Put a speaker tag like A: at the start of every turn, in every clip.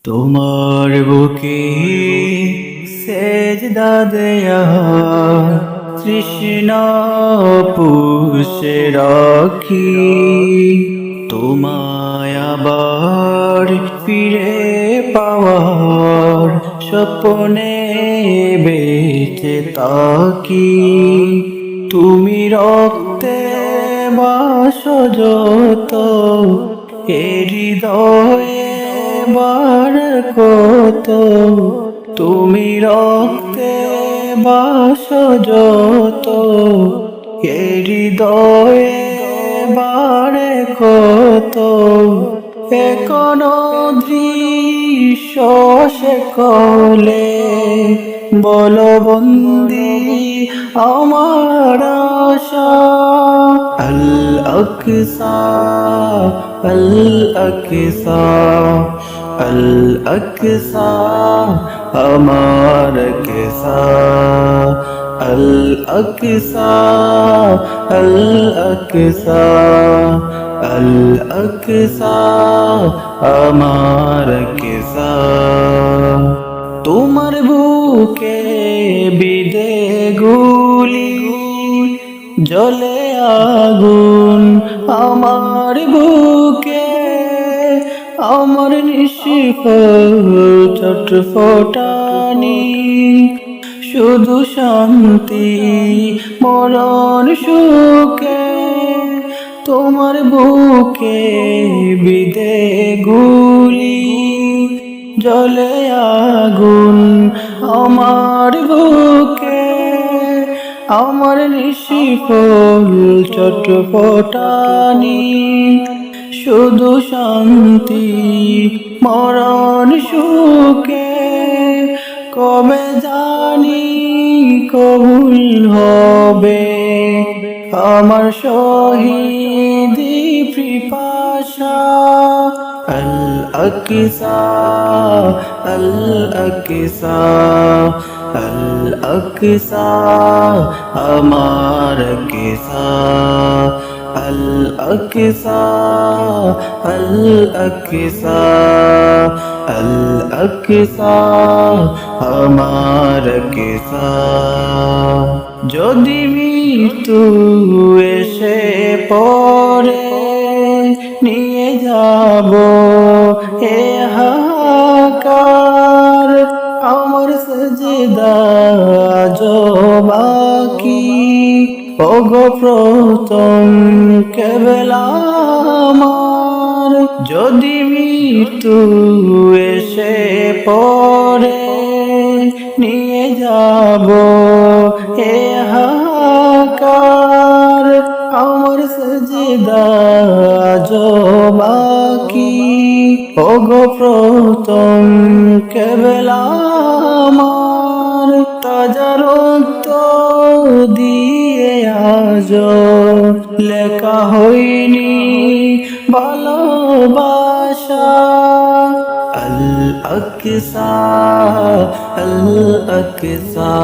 A: তোমার বুকে সেজদা দেয়া তৃষ্ণা পুষে রাখি, তোমায় আবার ফিরে পাওয়ার স্বপ্নে বেঁচে থাকি। তুমি রক্তে বাসযত এ হৃদয়ে বার কত, তুমি রক্তে বাসযত এ হৃদয়ে বারে কত, এখনো দৃশ্য সে কলে বলবন্দি আমার আশা। আল আকসা আল আকসা আল আকসা আমার আকসা, আল আকসা আল আকসা আল আকসা আমার আকসা। তোমার বুকে বিদে গুলি জ্বলে আগুন, আমার বুকে আমার নিশিফল ছটফটানি, শুধু শান্তি মরণ সুখে। তোমার বুকে বিদে গুলি জ্বলে আগুন, আমার বুকে আমার নিশিফল ছটফটানি, শুধু শান্তি মরণ সুখে। কবে জানি কবুল হবে আমার শহীদি পিপাসা। আল আকসা আল আকসা আল আকসা আমার আকসা, আল আকসা আল আকসা আল আকসা আমার আকসা। যদি মৃত্যু এসে পড়ে নিয়ে যাব এ হাহাকার, আমার সেজদা বাকি ওগো প্রথম কেবলা আমার। যদি মৃত্যু এসে পড়ে নিয়ে যাব এ হাহাকার, আমার সেজদা বাকি ওগো প্রথম কেবলা আমার। তাজা রক্ত দিয়ে আজ লেখা হয়নি ভালোবাসা। আল আকসা আল আকসা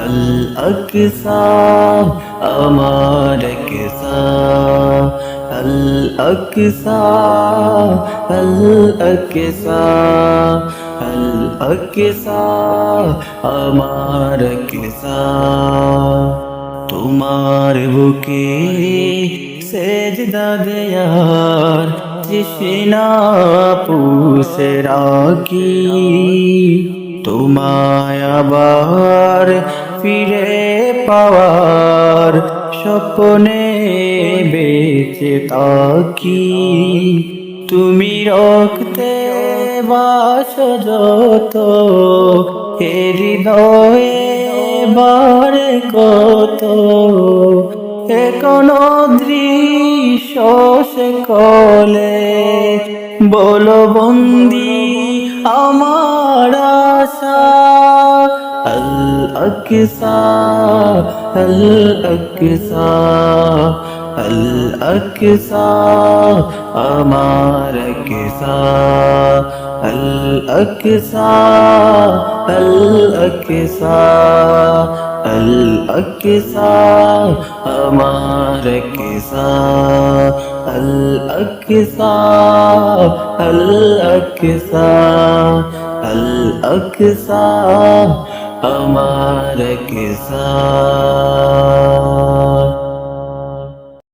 A: আল আকসা আমার আকসা, আল আকসা আল আকসা আল আকসা আমার আকসা। তোমার বুকে সেজদা দেয়ার তৃষ্ণা পুষে রাখি, তোমায় আবার ফিরে পাওয়ার স্বপ্নে বেঁচে থাকি। তুমি রক্তে বাসযত এ হৃদয়ে বারে কত, এখনো দৃশ্য সে কলে বলবন্দি আমার আশা। আল আকসা আল আকসা আল আকসা আমার আকসা, আল আকসা আল আকসা আল আকসা আমার আকসা। আল আকসা আল আকসা আল আকসা আমার আকসা